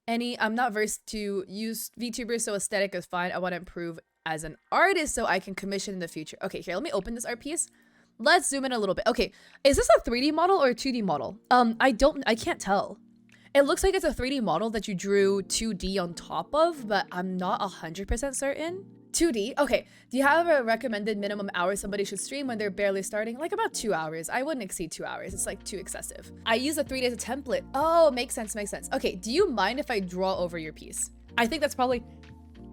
I'm not versed to use VTubers, so aesthetic is fine. I want to improve as an artist so I can commission in the future. Okay, here, let me open this art piece. Let's zoom in a little bit. Okay, is this a 3D model or a 2D model? I can't tell. It looks like it's a 3D model that you drew 2D on top of, but I'm not 100% certain. 2D? Okay. Do you have a recommended minimum hours somebody should stream when they're barely starting? Like about 2 hours. I wouldn't exceed 2 hours. It's like too excessive. I use a 3D as a template. Oh, makes sense, makes sense. Okay, do you mind if I draw over your piece? I think that's probably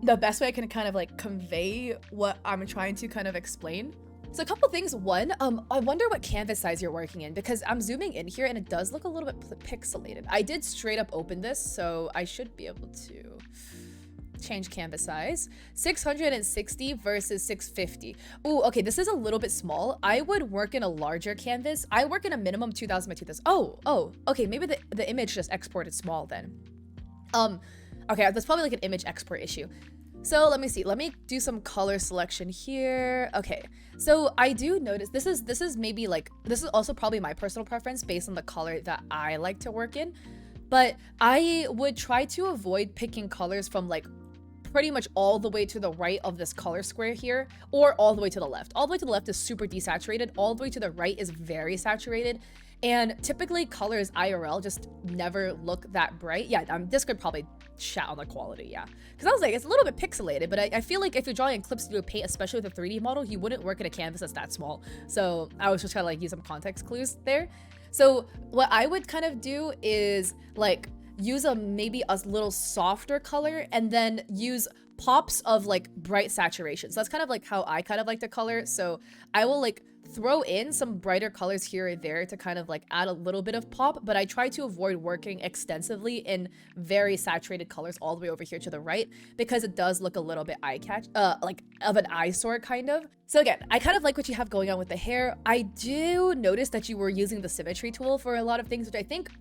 the best way I can kind of like convey what I'm trying to kind of explain. So a couple things. One, I wonder what canvas size you're working in because I'm zooming in here and it does look a little bit pixelated. I did straight up open this, so I should be able to change canvas size. 660 versus 650. Ooh, okay, this is a little bit small. I would work in a larger canvas. I work in a minimum 2000 by 2000. Oh, okay, maybe the image just exported small then. Okay, that's probably like an image export issue. So let me see. Let me do some color selection here. Okay, so I do notice this is maybe like, this is also probably my personal preference based on the color that I like to work in. But I would try to avoid picking colors from like pretty much all the way to the right of this color square here, or all the way to the left. All the way to the left is super desaturated. All the way to the right is very saturated. And typically colors IRL just never look that bright. Yeah, this could probably chat on the quality, yeah. Because I was like, it's a little bit pixelated, but I feel like if you're drawing in Clip Studio Paint, especially with a 3D model, you wouldn't work in a canvas that's that small. So I was just trying to like use some context clues there. So what I would kind of do is like use maybe a little softer color and then use pops of like bright saturation. So that's kind of like how I kind of like to color. So I will like throw in some brighter colors here or there to kind of like add a little bit of pop, but I try to avoid working extensively in very saturated colors all the way over here to the right because it does look a little bit like of an eyesore kind of. So again, I kind of like what you have going on with the hair. I do notice that you were using the symmetry tool for a lot of things, which I think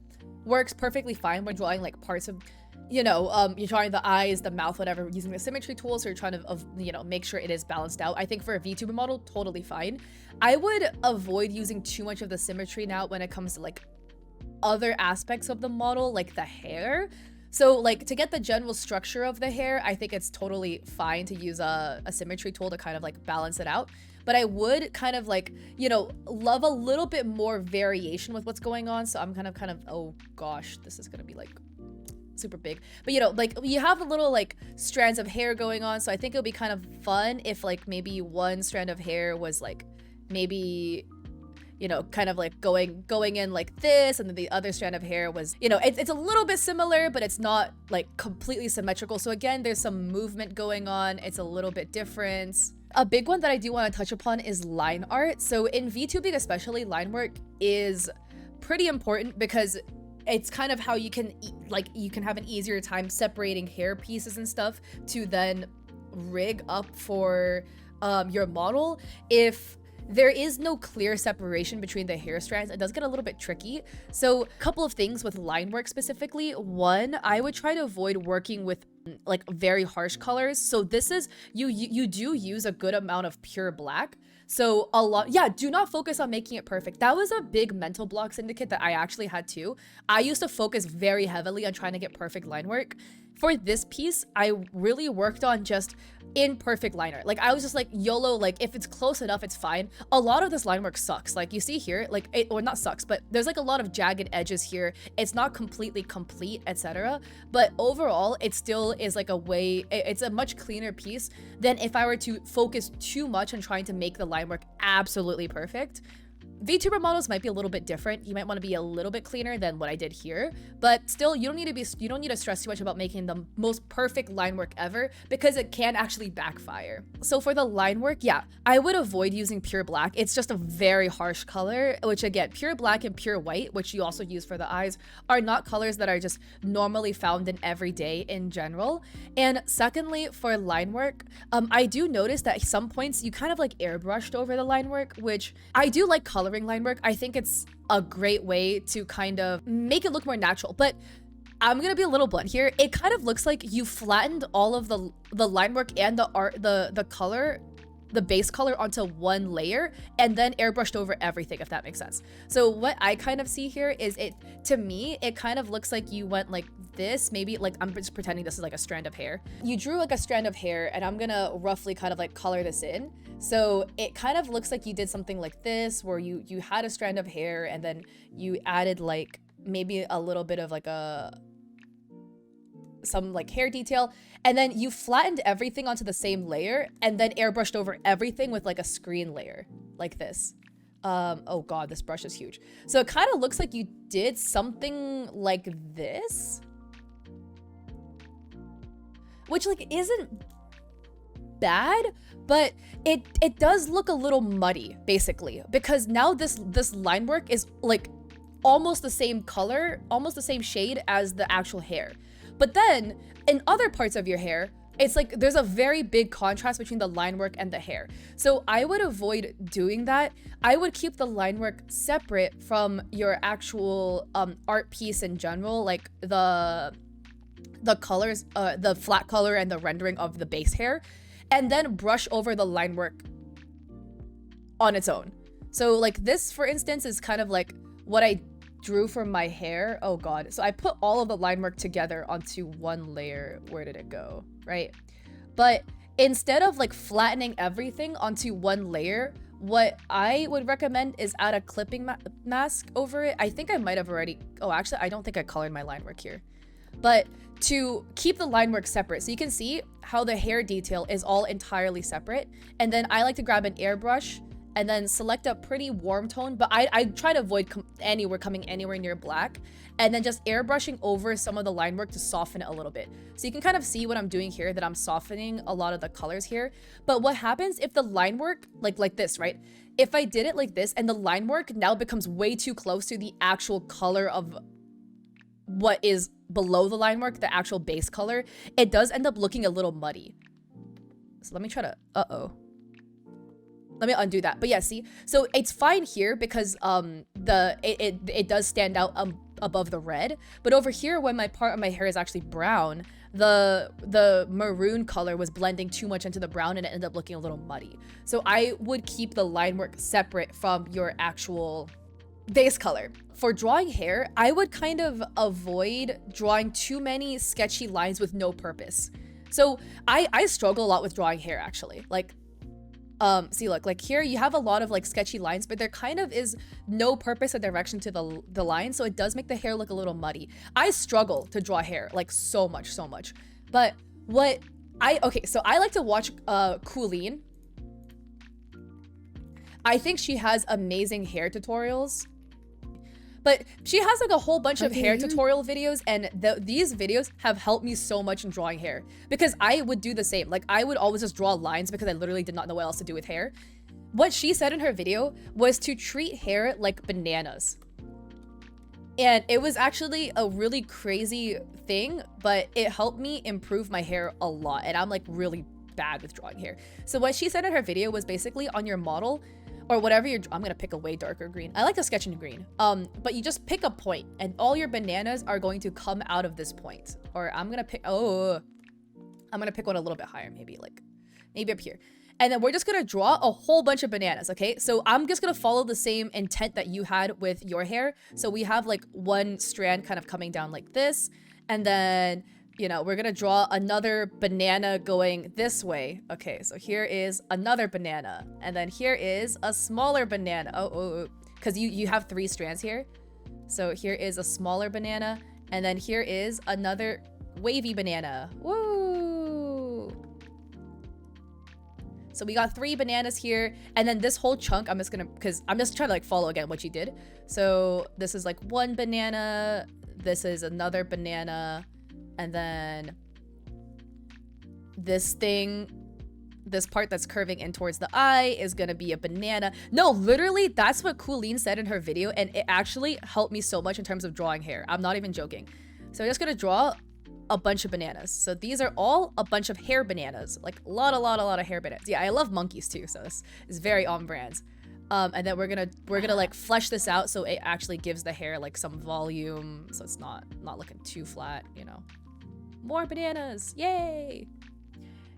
works perfectly fine when drawing like parts of, you know, you're drawing the eyes, the mouth, whatever, using the symmetry tool, so you're trying to, you know, make sure it is balanced out. I think for a VTuber model, totally fine. I would avoid using too much of the symmetry now when it comes to like other aspects of the model, like the hair. So like to get the general structure of the hair, I think it's totally fine to use a symmetry tool to kind of like balance it out. But I would kind of like, you know, love a little bit more variation with what's going on. So I'm kind of, oh gosh, this is gonna be like super big, but you know, like you have a little like strands of hair going on, so I think it would be kind of fun if like maybe one strand of hair was like maybe, you know, kind of like going in like this, and then the other strand of hair was, you know, it's a little bit similar, but it's not like completely symmetrical. So again, there's some movement going on. It's a little bit different. A big one that I do want to touch upon is line art. So in VTubing especially, line work is pretty important because it's kind of how you can you can have an easier time separating hair pieces and stuff to then rig up for your model. If there is no clear separation between the hair strands, it does get a little bit tricky. So a couple of things with line work specifically. One, I would try to avoid working with like very harsh colors. So this is, you do use a good amount of pure black. So a lot, yeah, do not focus on making it perfect. That was a big mental block, Cyndikate, that I actually had too. I used to focus very heavily on trying to get perfect line work. For this piece, I really worked on just imperfect line art. Like I was just like YOLO, like if it's close enough, it's fine. A lot of this line work sucks. Like you see here, like it, or not sucks, but there's like a lot of jagged edges here. It's not completely complete, etc. But overall, it still is like a way, it's a much cleaner piece than if I were to focus too much on trying to make the line work absolutely perfect. VTuber models might be a little bit different. You might want to be a little bit cleaner than what I did here, but still you don't need to stress too much about making the most perfect line work ever because it can actually backfire. So for the line work, yeah, I would avoid using pure black. It's just a very harsh color, which again, pure black and pure white, which you also use for the eyes, are not colors that are just normally found in every day in general. And secondly, for line work, I do notice that at some points you kind of like airbrushed over the line work, which I do like coloring line work. I think it's a great way to kind of make it look more natural, but I'm gonna be a little blunt here. It kind of looks like you flattened all of the line work and the art, the color the base color onto one layer and then airbrushed over everything, if that makes sense. So what I kind of see here is to me, it kind of looks like you went like this, maybe like, I'm just pretending this is like a strand of hair. You drew like a strand of hair and I'm gonna roughly kind of like color this in. So it kind of looks like you did something like this, where you had a strand of hair and then you added like maybe a little bit of like some like hair detail, and then you flattened everything onto the same layer and then airbrushed over everything with like a screen layer like this. Oh god, this brush is huge. So it kind of looks like you did something like this, which like isn't bad, but it does look a little muddy basically, because now this line work is like almost the same color, almost the same shade as the actual hair. But then in other parts of your hair, it's like there's a very big contrast between the line work and the hair. So I would avoid doing that. I would keep the line work separate from your actual art piece in general, like the colors, the flat color and the rendering of the base hair, and then brush over the line work on its own. So like this, for instance, is kind of like what I drew for my hair. Oh god. So I put all of the line work together onto one layer. Where did it go? Right. But instead of like flattening everything onto one layer, what I would recommend is add a clipping mask over it. I think I might have already, oh actually I don't think I colored my line work here. But to keep the line work separate, so you can see how the hair detail is all entirely separate. And then I like to grab an airbrush and then select a pretty warm tone, but I try to avoid coming anywhere near black, and then just airbrushing over some of the line work to soften it a little bit. So you can kind of see what I'm doing here, that I'm softening a lot of the colors here. But what happens if the line work, like this, right? If I did it like this and the line work now becomes way too close to the actual color of what is below the line work, the actual base color, it does end up looking a little muddy. So let me try to, let me undo that. But yeah, see, so it's fine here because it does stand out above the red, but over here when my part of my hair is actually brown, the maroon color was blending too much into the brown and it ended up looking a little muddy. So I would keep the line work separate from your actual base color. For drawing hair, I would kind of avoid drawing too many sketchy lines with no purpose. So I struggle a lot with drawing hair actually. Like, see, look, like here you have a lot of like sketchy lines, but there kind of is no purpose or direction to the line, so it does make the hair look a little muddy. I struggle to draw hair like so much. But so I like to watch Colleen. I think she has amazing hair tutorials. But she has like a whole bunch of hair tutorial videos, and these videos have helped me so much in drawing hair, because I would do the same. Like I would always just draw lines because I literally did not know what else to do with hair. What she said in her video was to treat hair like bananas. And it was actually a really crazy thing, but it helped me improve my hair a lot. And I'm like really bad with drawing hair. So what she said in her video was basically on your model, or whatever I'm gonna pick a way darker green. I like to sketch in green. But you just pick a point and all your bananas are going to come out of this point. Or I'm gonna pick one a little bit higher, maybe up here. And then we're just gonna draw a whole bunch of bananas, okay? So I'm just gonna follow the same intent that you had with your hair. So we have like one strand kind of coming down like this, and then, you know, we're gonna draw another banana going this way. Okay, so here is another banana, and then here is a smaller banana. Because you have 3 strands here. So here is a smaller banana, and then here is another wavy banana. Woo! So we got 3 bananas here, and then this whole chunk, I'm just trying to like follow again what you did. So this is like 1 banana, this is another banana, and then this part that's curving in towards the eye is gonna be a banana. No, literally, that's what Colleen said in her video, and it actually helped me so much in terms of drawing hair. I'm not even joking. So I'm just gonna draw a bunch of bananas. So these are all a bunch of hair bananas, like a lot of hair bananas. Yeah, I love monkeys too, so this is very on brand. And then we're gonna like flesh this out so it actually gives the hair like some volume, so it's not looking too flat, you know. More bananas, yay!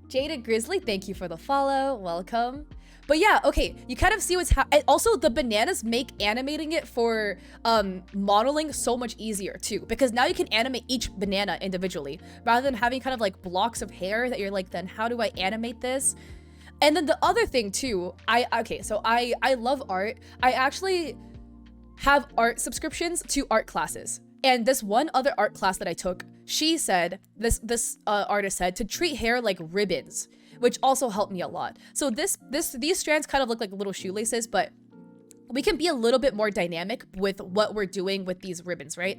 Jaded Grizzly, thank you for the follow. Welcome. But yeah, okay, you kind of see what's also the bananas make animating it for modeling so much easier too, because now you can animate each banana individually rather than having kind of like blocks of hair that you're like, then how do I animate this? And then the other thing too, I love art. I actually have art subscriptions to art classes. And this one other art class that I took, she said, this artist said, to treat hair like ribbons, which also helped me a lot. So these strands kind of look like little shoelaces, but we can be a little bit more dynamic with what we're doing with these ribbons, right?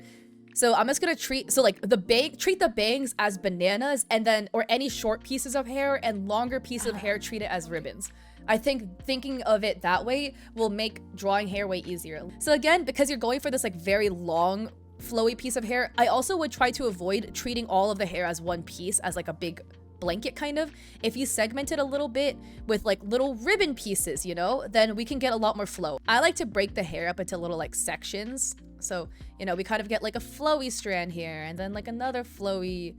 So I'm just gonna treat the bangs as bananas, and then, or any short pieces of hair, and longer pieces of hair, treat it as ribbons. I think thinking of it that way will make drawing hair way easier. So again, because you're going for this like very long, flowy piece of hair, I also would try to avoid treating all of the hair as one piece, as like a big blanket kind of. If you segment it a little bit with like little ribbon pieces, you know, then we can get a lot more flow. I like to break the hair up into little like sections. So, you know, we kind of get like a flowy strand here, and then like another flowy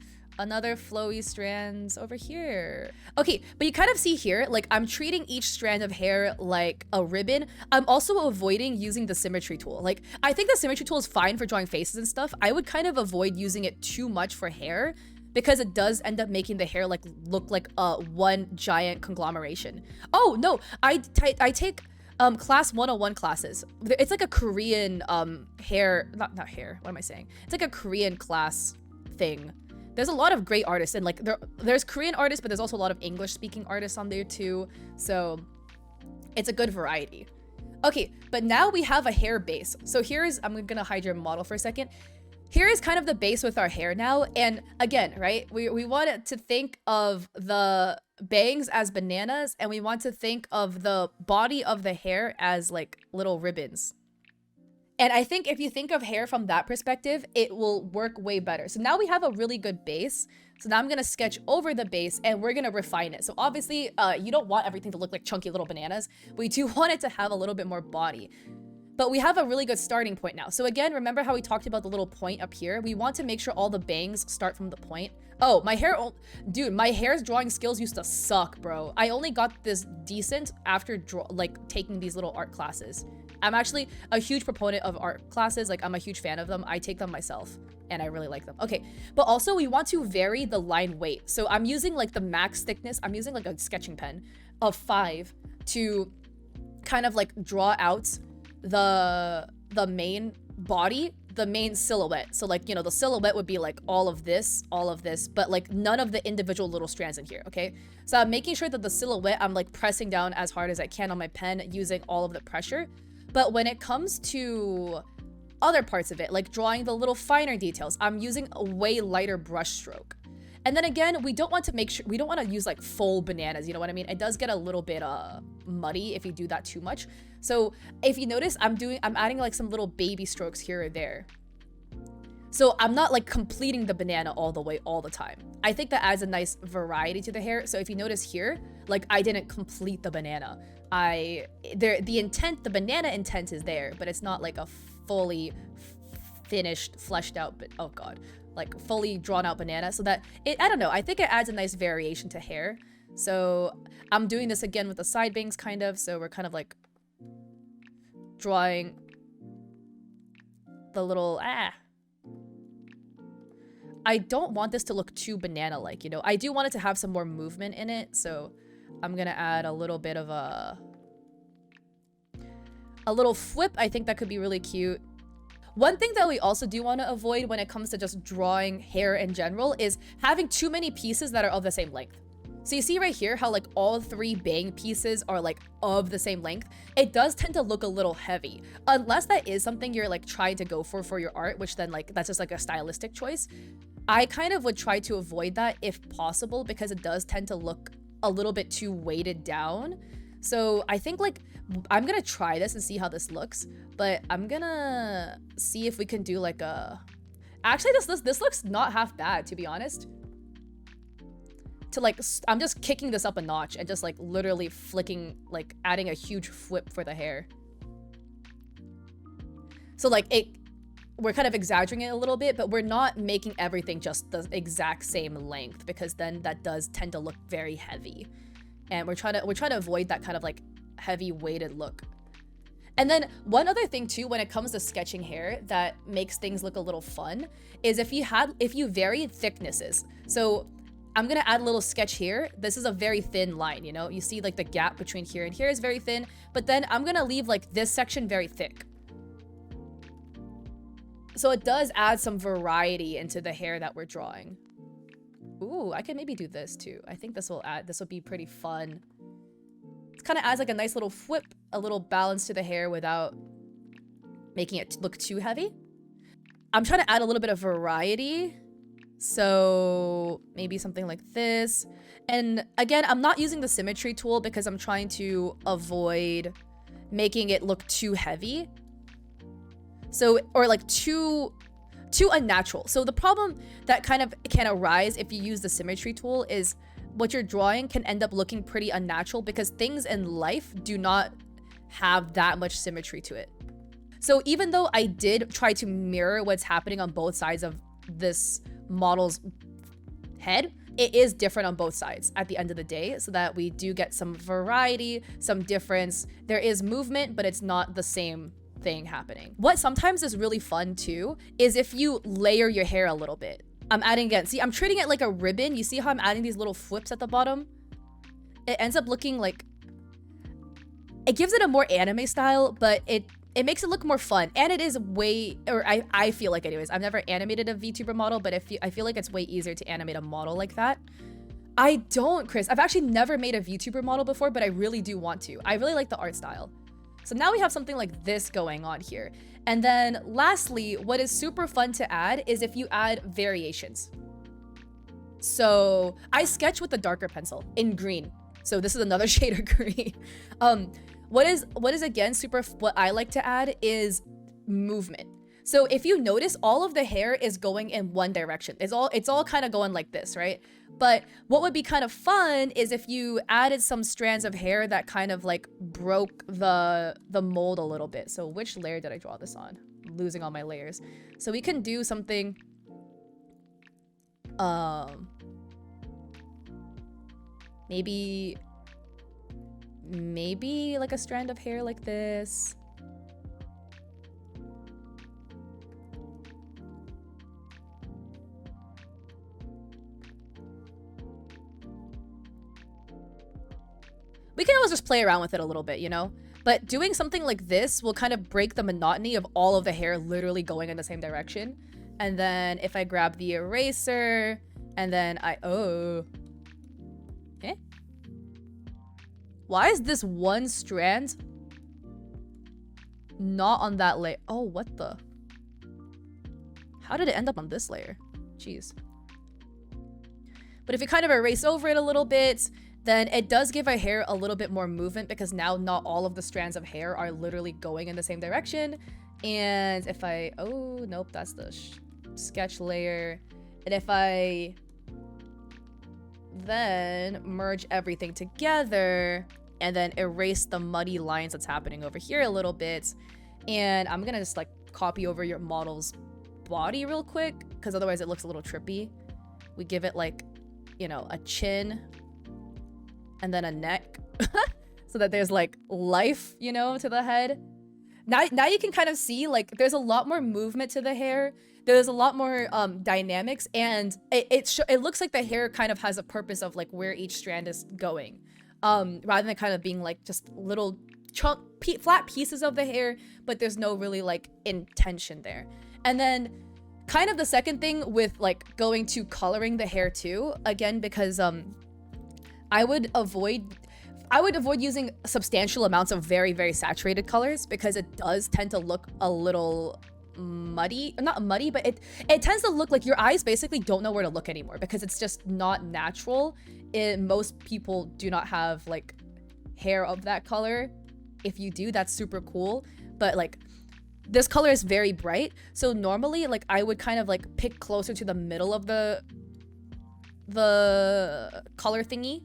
strands over here. Okay, but you kind of see here, like I'm treating each strand of hair like a ribbon. I'm also avoiding using the symmetry tool. Like, I think the symmetry tool is fine for drawing faces and stuff. I would kind of avoid using it too much for hair, because it does end up making the hair like look like one giant conglomeration. Oh no, I take class 101 classes. It's like a Korean hair, not hair, what am I saying? It's like a Korean class thing. There's a lot of great artists, and like there's Korean artists, but there's also a lot of English speaking artists on there too. So it's a good variety. Okay, but now we have a hair base. So I'm gonna hide your model for a second. Here is kind of the base with our hair now. And again, right, we want to think of the bangs as bananas, and we want to think of the body of the hair as like little ribbons. And I think if you think of hair from that perspective, it will work way better. So now we have a really good base. So now I'm gonna sketch over the base, and we're gonna refine it. So obviously, you don't want everything to look like chunky little bananas. We do want it to have a little bit more body. But we have a really good starting point now. So again, remember how we talked about the little point up here? We want to make sure all the bangs start from the point. Oh, my hair's drawing skills used to suck, bro. I only got this decent after taking these little art classes. I'm actually a huge proponent of art classes. Like, I'm a huge fan of them. I take them myself, and I really like them. Okay, but also we want to vary the line weight. So I'm using like the max thickness. I'm using like a sketching pen of 5 to kind of like draw out the main body, the main silhouette. So like, you know, the silhouette would be like all of this, but like none of the individual little strands in here, okay? So I'm making sure that the silhouette, I'm like pressing down as hard as I can on my pen using all of the pressure. But when it comes to other parts of it, like drawing the little finer details, I'm using a way lighter brush stroke. And then again, we don't want to use like full bananas, you know what I mean? It does get a little bit muddy if you do that too much. So if you notice, I'm adding like some little baby strokes here or there. So I'm not like completing the banana all the way all the time. I think that adds a nice variety to the hair. So if you notice here, like I didn't complete the banana. The banana intent is there, but it's not like a fully finished, fleshed out, but oh god, like fully drawn out banana. So that I don't know, I think it adds a nice variation to hair. So I'm doing this again with the side bangs kind of. So we're kind of like drawing the little, I don't want this to look too banana-like, you know? I do want it to have some more movement in it, so I'm gonna add a little bit of a little flip. I think that could be really cute. One thing that we also do want to avoid when it comes to just drawing hair in general is having too many pieces that are of the same length. So you see right here how like all 3 bang pieces are like of the same length. It does tend to look a little heavy, unless that is something you're like trying to go for your art, which then like that's just like a stylistic choice. I kind of would try to avoid that if possible, because it does tend to look a little bit too weighted down. So I think like I'm gonna try this and see how this looks, but I'm gonna see if we can do like a, actually this looks not half bad, to be honest. To like, I'm just kicking this up a notch and just like literally flicking, like adding a huge flip for the hair. So like we're kind of exaggerating it a little bit, but we're not making everything just the exact same length, because then that does tend to look very heavy. And we're trying to avoid that kind of like heavy weighted look. And then one other thing too, when it comes to sketching hair that makes things look a little fun, is if you vary thicknesses. So I'm gonna add a little sketch here. This is a very thin line, you know? You see like the gap between here and here is very thin, but then I'm gonna leave like this section very thick. So it does add some variety into the hair that we're drawing. Ooh, I could maybe do this too. I think this will be pretty fun. It kind of adds like a nice little flip, a little balance to the hair without making it look too heavy. I'm trying to add a little bit of variety. So maybe something like this. And again, I'm not using the symmetry tool because I'm trying to avoid making it look too heavy. So, or like too unnatural. So the problem that kind of can arise if you use the symmetry tool is what you're drawing can end up looking pretty unnatural because things in life do not have that much symmetry to it. So even though I did try to mirror what's happening on both sides of this model's head, it is different on both sides at the end of the day, so that we do get some variety, some difference. There is movement, but it's not the same thing happening. What sometimes is really fun too is if you layer your hair a little bit. I'm adding again. See, I'm treating it like a ribbon. You see how I'm adding these little flips at the bottom? It ends up looking like, it gives it a more anime style, but it makes it look more fun. And it is way, or I feel like anyways, I've never animated a VTuber model, but I feel like it's way easier to animate a model like that. I don't, Chris. I've actually never made a VTuber model before, but I really do want to. I really like the art style. So now we have something like this going on here. And then lastly, what is super fun to add is if you add variations. So I sketch with the darker pencil in green. So this is another shade of green. What is again super, what I like to add is movement. So if you notice, all of the hair is going in one direction. It's all kind of going like this, right? But what would be kind of fun is if you added some strands of hair that kind of like broke the mold a little bit. So which layer did I draw this on? I'm losing all my layers. So we can do something, maybe like a strand of hair like this. We can always just play around with it a little bit, you know? But doing something like this will kind of break the monotony of all of the hair literally going in the same direction. And then if I grab the eraser, and then why is this one strand not on that layer? Oh, what the? How did it end up on this layer? Jeez. But if you kind of erase over it a little bit, then it does give our hair a little bit more movement because now not all of the strands of hair are literally going in the same direction. And if I, oh, nope, that's the sketch layer. And if I then merge everything together and then erase the muddy lines that's happening over here a little bit. And I'm gonna just like copy over your model's body real quick because otherwise it looks a little trippy. We give it like, you know, a chin and then a neck so that there's like life, you know, to the head. Now you can kind of see like there's a lot more movement to the hair. There's a lot more dynamics, and it looks like the hair kind of has a purpose of like where each strand is going, rather than kind of being like just little flat pieces of the hair, but there's no really like intention there. And then kind of the second thing with like going to coloring the hair too, again, because I would avoid using substantial amounts of very, very saturated colors because it does tend to look a little muddy. Not muddy, but it tends to look like your eyes basically don't know where to look anymore because it's just not natural. Most people do not have like hair of that color. If you do, that's super cool. But like this color is very bright. So normally like I would kind of like pick closer to the middle of the color thingy.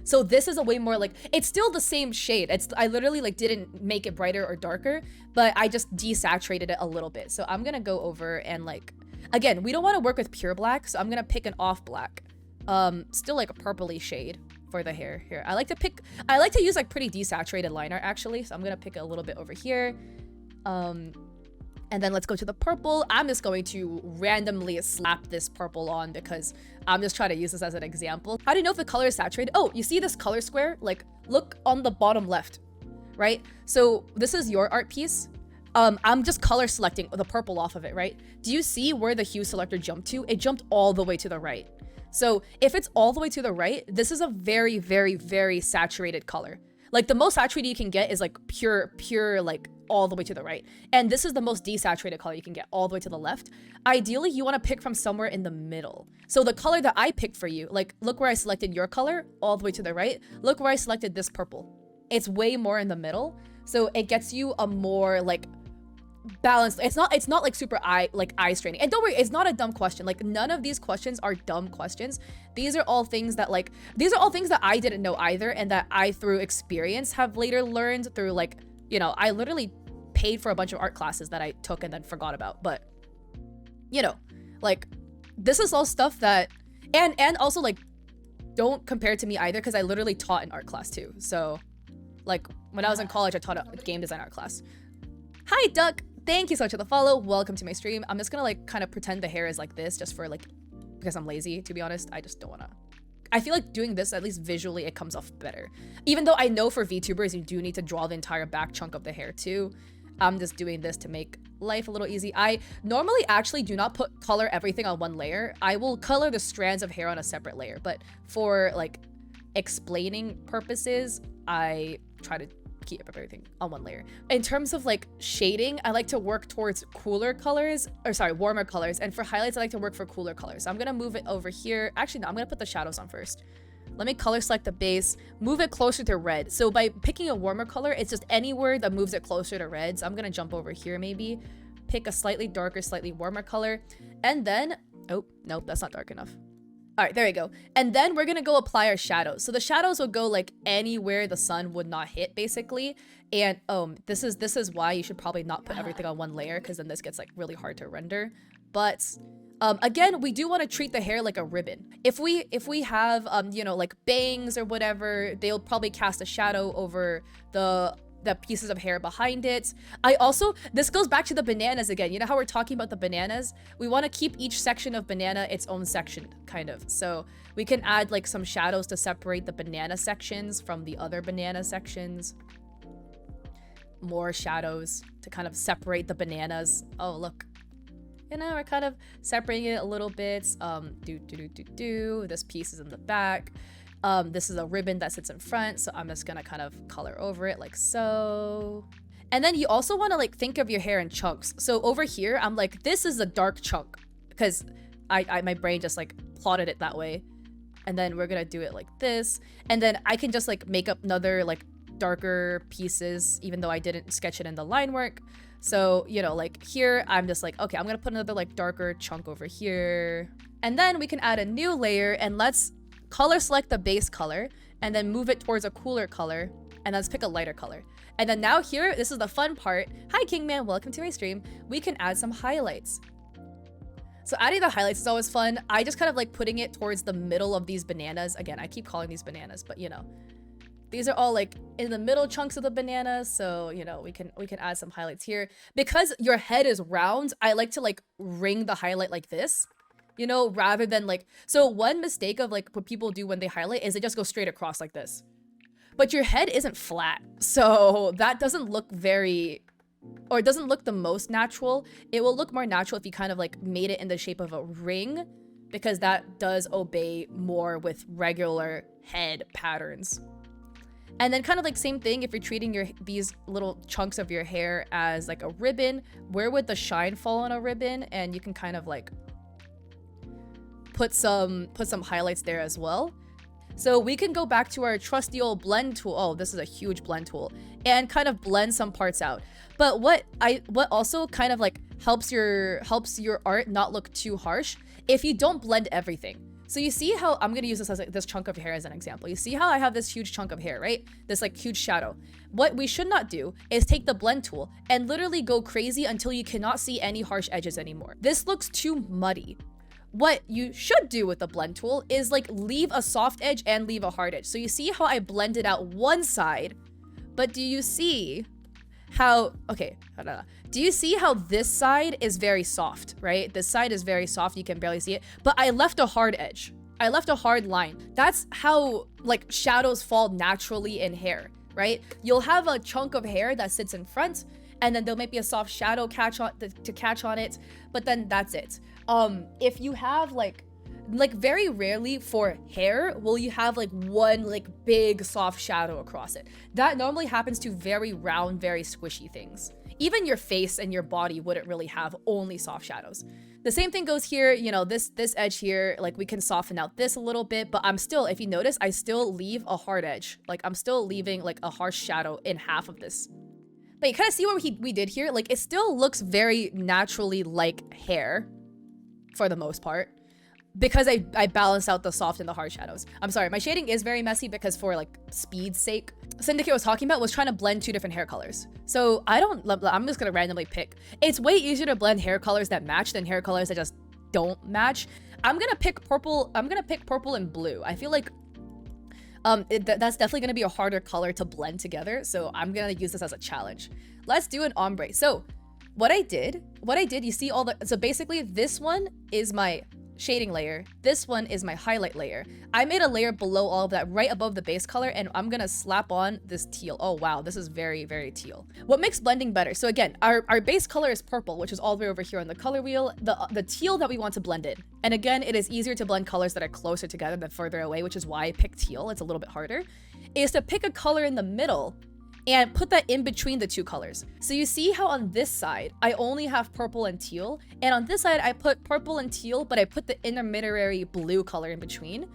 So this is a way more like, it's still the same shade. I literally like didn't make it brighter or darker, but I just desaturated it a little bit. So I'm gonna go over and like, again, we don't want to work with pure black, so I'm gonna pick an off black. Still like a purpley shade for the hair here. I like to use like pretty desaturated line art actually. So I'm gonna pick a little bit over here. And then let's go to the purple. I'm just going to randomly slap this purple on because I'm just trying to use this as an example. How do you know if the color is saturated? Oh, you see this color square? Like, look on the bottom left, right? So this is your art piece. I'm just color selecting the purple off of it, right? Do you see where the hue selector jumped to? It jumped all the way to the right. So if it's all the way to the right, this is a very, very, very saturated color. Like the most saturated you can get is like pure, like all the way to the right. And this is the most desaturated color you can get all the way to the left. Ideally, you want to pick from somewhere in the middle. So the color that I picked for you, like look where I selected your color all the way to the right. Look where I selected this purple. It's way more in the middle. So it gets you a more like balanced. It's not like super eye straining. And don't worry, it's not a dumb question. Like none of these questions are dumb questions. These are all things that I didn't know either, and that I through experience have later learned through like, you know, I literally paid for a bunch of art classes that I took and then forgot about. But you know, like this is all stuff that, and also like don't compare it to me either, because I literally taught an art class too. So like when I was in college, I taught a game design art class. Hi Duck, thank you so much for the follow. Welcome to my stream. I'm just gonna like kind of pretend the hair is like this just for like, because I'm lazy, to be honest. I just don't wanna. I feel like doing this, at least visually, it comes off better. Even though I know for VTubers, you do need to draw the entire back chunk of the hair too. I'm just doing this to make life a little easy. I normally actually do not color everything on one layer. I will color the strands of hair on a separate layer, but for like explaining purposes, I try to keep everything on one layer. In terms of like shading, I like to work towards warmer colors, and for highlights I like to work for cooler colors. So I'm gonna move it over here. Actually no, I'm gonna put the shadows on first. Let me color select the base, move it closer to red. So by picking a warmer color, it's just anywhere that moves it closer to red. So I'm gonna jump over here, maybe pick a slightly darker, slightly warmer color, and then, oh nope, that's not dark enough. All right, there we go. And then we're gonna go apply our shadows. So the shadows will go like anywhere the sun would not hit, basically. And this is why you should probably not put everything on one layer, because then this gets like really hard to render. But again, we do want to treat the hair like a ribbon. If we have you know, like bangs or whatever, they'll probably cast a shadow over the pieces of hair behind it. This goes back to the bananas again. You know how we're talking about the bananas? We want to keep each section of banana its own section, kind of. So we can add like some shadows to separate the banana sections from the other banana sections. More shadows to kind of separate the bananas. Oh, look. You know, we're kind of separating it a little bit. This piece is in the back. This is a ribbon that sits in front, so I'm just gonna kind of color over it like so. And then you also want to like think of your hair in chunks. So over here, I'm like, this is a dark chunk, because my brain just like plotted it that way. And then we're gonna do it like this, and then I can just like make up another like darker pieces, even though I didn't sketch it in the line work. So, you know, like here, I'm just like, okay, I'm gonna put another like darker chunk over here. And then we can add a new layer, and let's color select the base color and then move it towards a cooler color, and let's pick a lighter color. And then now here, this is the fun part. Hi Kingman, welcome to my stream. We can add some highlights. So adding the highlights is always fun. I just kind of like putting it towards the middle of these bananas. Again, I keep calling these bananas, but you know, these are all like in the middle chunks of the bananas. So, you know, we can add some highlights here. Because your head is round, I like to like ring the highlight like this. You know, rather than like, so one mistake of like what people do when they highlight is they just go straight across like this. But your head isn't flat, so that doesn't look very, or it doesn't look the most natural. It will look more natural if you kind of like made it in the shape of a ring, because that does obey more with regular head patterns. And then kind of like same thing, if you're treating these little chunks of your hair as like a ribbon, where would the shine fall on a ribbon? And you can kind of like put some highlights there as well. So we can go back to our trusty old blend tool. Oh, this is a huge blend tool, and kind of blend some parts out. But what also kind of like helps your art not look too harsh, if you don't blend everything. So you see how I'm gonna use this as this chunk of hair as an example. You see how I have this huge chunk of hair, right? This like huge shadow. What we should not do is take the blend tool and literally go crazy until you cannot see any harsh edges anymore. This looks too muddy. What you should do with the blend tool is like leave a soft edge and leave a hard edge. So you see how I blended out one side, but do you see how, okay, do you see how this side is very soft, right? This side is very soft, you can barely see it, but I left a hard edge. I left a hard line. That's how like shadows fall naturally in hair, right? You'll have a chunk of hair that sits in front, and then there might be a soft shadow to catch on it, but then that's it. If you have like very rarely for hair will you have like one like big soft shadow across it. That normally happens to very round, very squishy things. Even your face and your body wouldn't really have only soft shadows. The same thing goes here, you know, this edge here, like we can soften out this a little bit, but I'm still, if you notice, I still leave a hard edge. Like I'm still leaving like a harsh shadow in half of this. But you kind of see what we did here? Like it still looks very naturally like hair for the most part, because I balanced out the soft and the hard shadows. I'm sorry, my shading is very messy because for like speed's sake, Cyndikate was talking about was trying to blend 2 different hair colors. So I'm just gonna randomly pick. It's way easier to blend hair colors that match than hair colors that just don't match. I'm gonna pick purple and blue. I feel like that's definitely gonna be a harder color to blend together. So I'm gonna use this as a challenge. Let's do an ombre. So what I did, you see all the, so basically this one is my shading layer. This one is my highlight layer. I made a layer below all of that, right above the base color, and I'm gonna slap on this teal. Oh wow, this is very, very teal. What makes blending better? So again, our base color is purple, which is all the way over here on the color wheel. The teal that we want to blend in. And again, it is easier to blend colors that are closer together than further away, which is why I picked teal. It's a little bit harder. Is to pick a color in the middle and put that in between the 2 colors. So you see how on this side, I only have purple and teal, and on this side, I put purple and teal, but I put the intermediary blue color in between,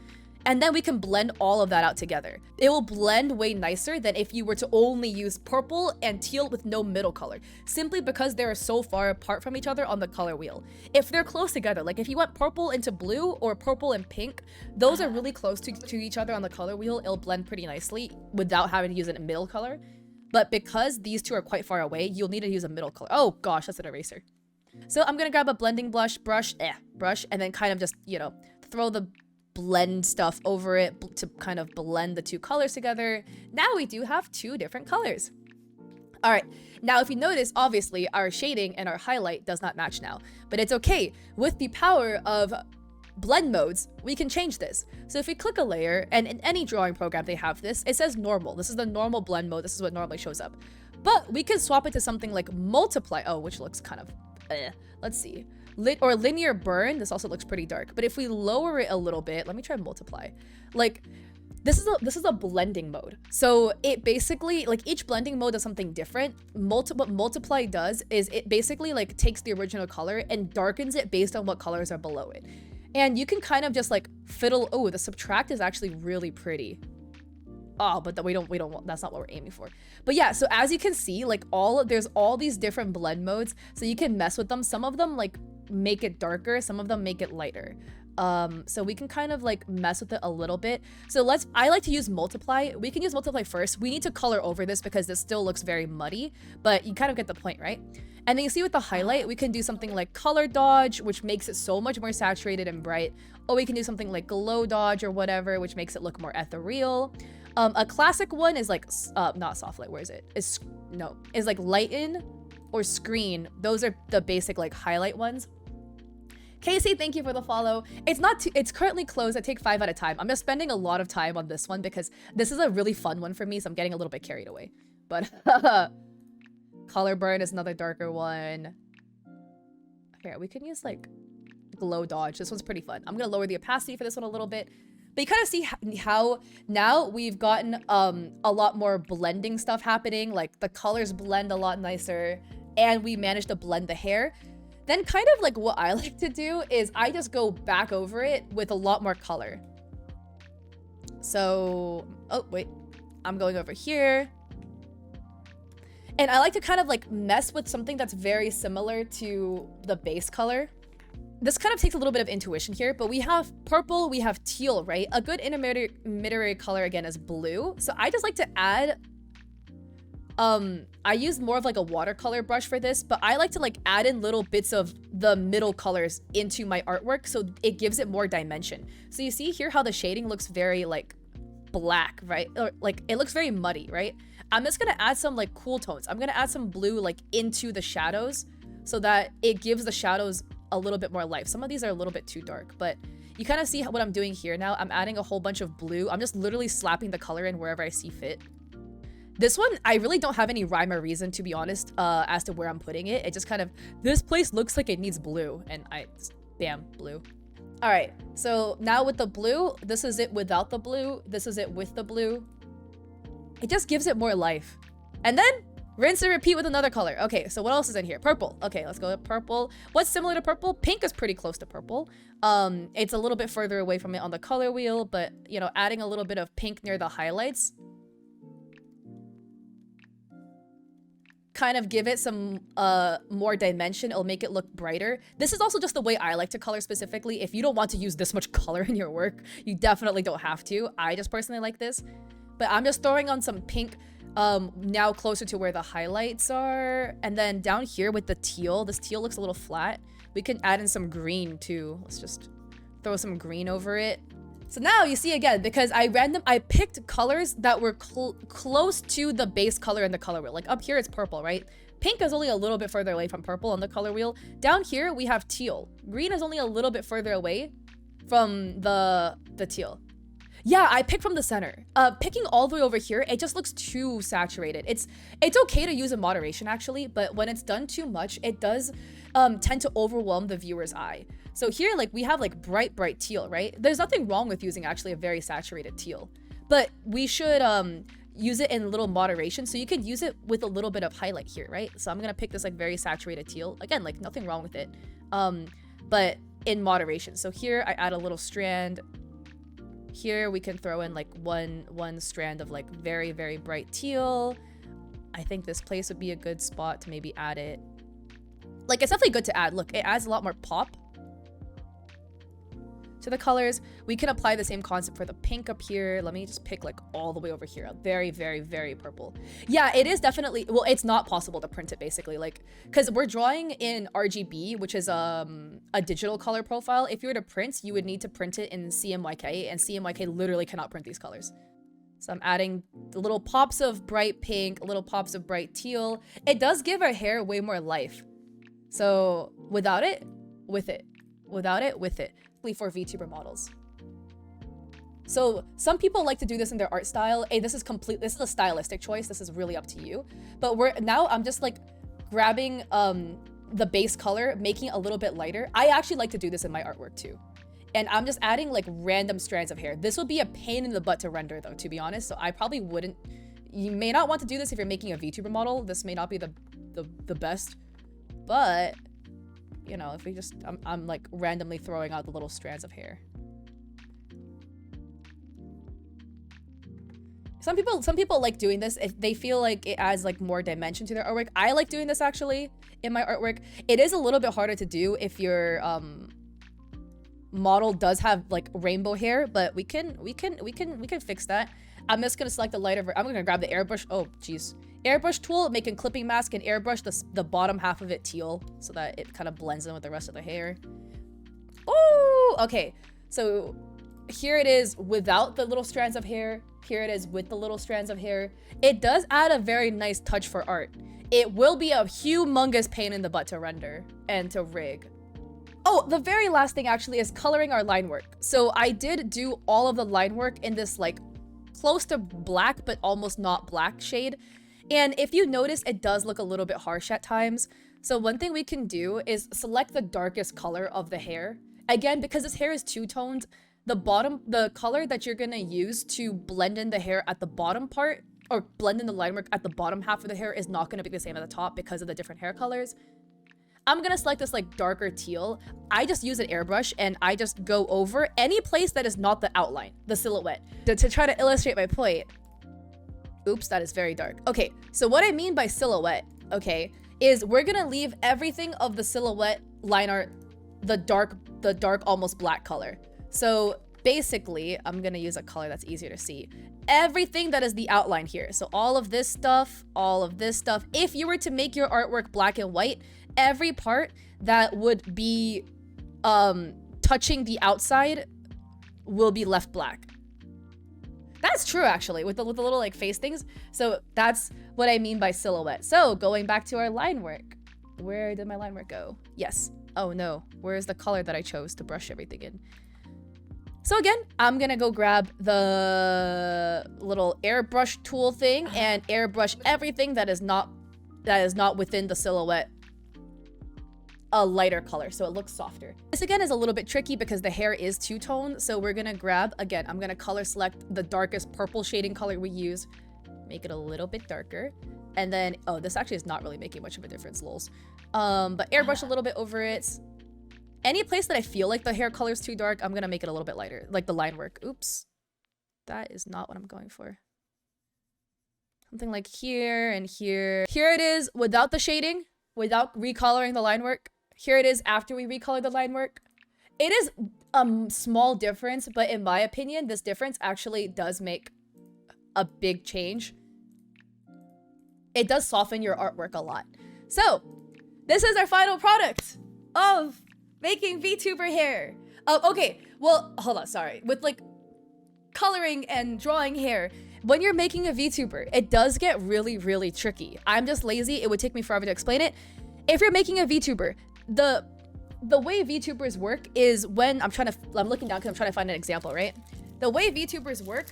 and then we can blend all of that out together. It will blend way nicer than if you were to only use purple and teal with no middle color, simply because they are so far apart from each other on the color wheel. If they're close together, like if you want purple into blue or purple and pink, those are really close to each other on the color wheel, it'll blend pretty nicely without having to use a middle color. But because these 2 are quite far away, you'll need to use a middle color. Oh gosh, that's an eraser. So I'm gonna grab a blending brush, and then kind of just, you know, throw the blend stuff over it to kind of blend the 2 colors together. Now we do have 2 different colors. All right, now if you notice, obviously our shading and our highlight does not match now, but it's okay. With the power of blend modes, we can change this. So if we click a layer, and in any drawing program they have this, it says normal. This is the normal blend mode. This is what normally shows up. But we can swap it to something like multiply. Oh, which looks kind of, let's see. Or linear burn. This also looks pretty dark. But if we lower it a little bit, let me try multiply. Like, this is a blending mode. So it basically, like each blending mode does something different. What multiply does is it basically like takes the original color and darkens it based on what colors are below it. And you can kind of just like fiddle. Oh, the subtract is actually really pretty. Oh, but we don't want, that's not what we're aiming for. But yeah, so as you can see, like there's all these different blend modes, so you can mess with them. Some of them like make it darker, some of them make it lighter. So we can kind of like mess with it a little bit. So I like to use multiply. We can use multiply first. We need to color over this because this still looks very muddy, but you kind of get the point, right? And then you see with the highlight, we can do something like color dodge, which makes it so much more saturated and bright. Or we can do something like glow dodge or whatever, which makes it look more ethereal. A classic one is like, not soft light, where is it? Is like lighten or screen. Those are the basic like highlight ones. Casey, thank you for the follow. It's currently closed. I take 5 at a time. I'm just spending a lot of time on this one because this is a really fun one for me, so I'm getting a little bit carried away. But color burn is another darker one. Here, we can use like glow dodge. This one's pretty fun. I'm gonna lower the opacity for this one a little bit. But you kind of see how now we've gotten a lot more blending stuff happening. Like the colors blend a lot nicer, and we managed to blend the hair. Then kind of like what I like to do is I just go back over it with a lot more color. So, oh wait, I'm going over here. And I like to kind of like mess with something that's very similar to the base color. this kind of takes a little bit of intuition here, but we have purple, we have teal, right? A good intermediary color again is blue. So I just like to add, I use more of like a watercolor brush for this, but I like to like add in little bits of the middle colors into my artwork so it gives it more dimension. So you see here how the shading looks very like black, right? Or like it looks very muddy, right? I'm just gonna add some like cool tones. I'm gonna add some blue like into the shadows so that it gives the shadows a little bit more life. Some of these are a little bit too dark, but you kind of see what I'm doing here now. I'm adding a whole bunch of blue. I'm just literally slapping the color in wherever I see fit. This one, I really don't have any rhyme or reason, to be honest, as to where I'm putting it. It just kind of, this place looks like it needs blue, and I just, bam, blue. All right, so now with the blue, this is it without the blue. This is it with the blue. It just gives it more life. And then rinse and repeat with another color. Okay, so what else is in here? Purple. Okay, let's go with purple. What's similar to purple? Pink is pretty close to purple. It's a little bit further away from it on the color wheel, but you know, adding a little bit of pink near the highlights kind of give it some more dimension. It'll make it look brighter. This is also just the way I like to color specifically. If you don't want to use this much color in your work, you definitely don't have to. I just personally like this, but I'm just throwing on some pink now closer to where the highlights are. And then down here with the teal, this teal looks a little flat. We can add in some green too. Let's just throw some green over it. So now you see again, because I picked colors that were close to the base color in the color wheel. Like up here, it's purple, right? Pink is only a little bit further away from purple on the color wheel. Down here, we have teal. Green is only a little bit further away from the teal. Yeah, I picked from the center. Picking all the way over here, it just looks too saturated. It's okay to use in moderation actually, but when it's done too much, it does tend to overwhelm the viewer's eye. So here, like we have like bright teal, right? There's nothing wrong with using actually a very saturated teal, but we should use it in a little moderation. So you can use it with a little bit of highlight here, right? So I'm gonna pick this like very saturated teal. Again, like nothing wrong with it, but in moderation. So here I add a little strand. Here we can throw in like one strand of like very bright teal. I think this place would be a good spot to maybe add it. Like it's definitely good to add. Look, it adds a lot more pop to the colors. We can apply the same concept for the pink up here. Let me just pick like all the way over here. Very purple. Yeah, it is definitely, well, it's not possible to print it basically, like, because we're drawing in RGB, which is a digital color profile. If you were to print, you would need to print it in CMYK, and CMYK literally cannot print these colors. So I'm adding the little pops of bright pink, little pops of bright teal. It does give our hair way more life. So without it, with it. Without it, with it. For VTuber models. So some people like to do this in their art style. Hey, this is a stylistic choice. This is really up to you. But I'm just like grabbing the base color, making it a little bit lighter. I actually like to do this in my artwork too. And I'm just adding like random strands of hair. This would be a pain in the butt to render though, to be honest. So I probably wouldn't, you may not want to do this if you're making a VTuber model. This may not be the best, but you know, if we just, I'm like randomly throwing out the little strands of hair. Some people like doing this if they feel like it adds like more dimension to their artwork. I like doing this actually in my artwork. It is a little bit harder to do if your model does have like rainbow hair, but we can fix that. I'm just gonna select the lighter. I'm gonna grab the airbrush. Oh, geez. Airbrush tool, making clipping mask and airbrush the bottom half of it teal so that it kind of blends in with the rest of the hair. Oh, okay. So here it is without the little strands of hair. Here it is with the little strands of hair. It does add a very nice touch for art. It will be a humongous pain in the butt to render and to rig. Oh, the very last thing actually is coloring our line work. So I did do all of the line work in this like close to black, but almost not black shade. And if you notice, it does look a little bit harsh at times. So one thing we can do is select the darkest color of the hair. Again, because this hair is two-toned, the color that you're gonna use to blend in the hair at the bottom part, or blend in the line work at the bottom half of the hair, is not gonna be the same at the top because of the different hair colors. I'm gonna select this like darker teal. I just use an airbrush and I just go over any place that is not the outline, the silhouette, to try to illustrate my point. Oops, that is very dark. Okay, so what I mean by silhouette, okay, is we're gonna leave everything of the silhouette line art the dark almost black color. So basically, I'm gonna use a color that's easier to see. Everything that is the outline here. So all of this stuff, if you were to make your artwork black and white, every part that would be touching the outside will be left black. That's true, actually, with the little like face things. So that's what I mean by silhouette. So going back to our line work. Where did my line work go? Yes. Oh no, where's the color that I chose to brush everything in? So again, I'm gonna go grab the little airbrush tool thing and airbrush everything that is not within the silhouette a lighter color, so it looks softer. This again is a little bit tricky because the hair is two-tone, so we're gonna grab, again, I'm gonna color select the darkest purple shading color we use, make it a little bit darker, and then, oh, this actually is not really making much of a difference, lols. But airbrush a little bit over it. Any place that I feel like the hair color is too dark, I'm gonna make it a little bit lighter, like the line work. Oops, that is not what I'm going for. Something like here and here. Here it is without the shading, without recoloring the line work. Here it is after we recolor the line work. It is a small difference, but in my opinion, this difference actually does make a big change. It does soften your artwork a lot. So, this is our final product of making VTuber hair. Okay, well, hold on, sorry. With like coloring and drawing hair, when you're making a VTuber, it does get really, really tricky. I'm just lazy. It would take me forever to explain it. If you're making a VTuber, the way VTubers work is when I'm looking down because I'm trying to find an example, right? The way VTubers work,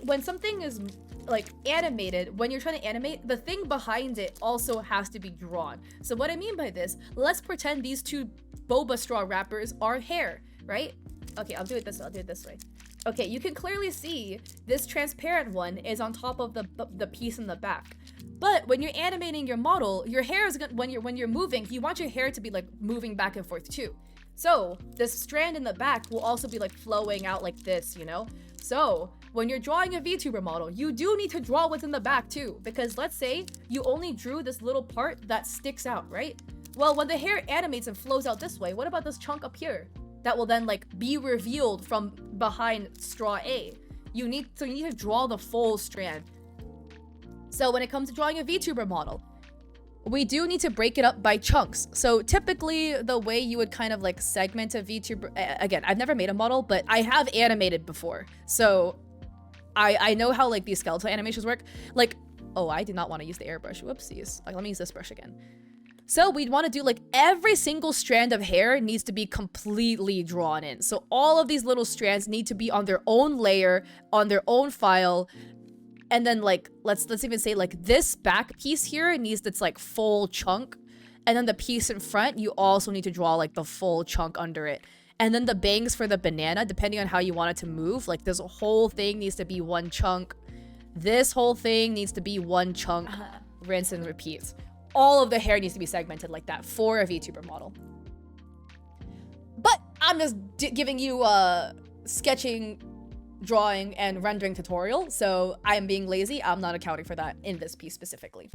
when something is like animated, when you're trying to animate, the thing behind it also has to be drawn. So what I mean by this, let's pretend these two boba straw wrappers are hair, right? Okay, I'll do it this way. Okay, you can clearly see this transparent one is on top of the piece in the back. But when you're animating your model, your hair is when you're moving, you want your hair to be like moving back and forth too. So this strand in the back will also be like flowing out like this, you know? So when you're drawing a VTuber model, you do need to draw what's in the back too, because let's say you only drew this little part that sticks out, right? Well, when the hair animates and flows out this way, what about this chunk up here that will then like be revealed from behind straw A? You need to draw the full strand. So when it comes to drawing a VTuber model, we do need to break it up by chunks. So typically the way you would kind of like segment a VTuber, again, I've never made a model, but I have animated before. So I know how like these skeletal animations work. Like, oh, I did not want to use the airbrush. Whoopsies. Like, let me use this brush again. So we'd want to do like every single strand of hair needs to be completely drawn in. So all of these little strands need to be on their own layer, on their own file. And then like, let's even say like this back piece here needs its like full chunk. And then the piece in front, you also need to draw like the full chunk under it. And then the bangs for the banana, depending on how you want it to move, like this whole thing needs to be one chunk. This whole thing needs to be one chunk. Rinse and repeat. All of the hair needs to be segmented like that for a VTuber model. But I'm just giving you a sketching, drawing, and rendering tutorial, so I am being lazy. I'm not accounting for that in this piece specifically.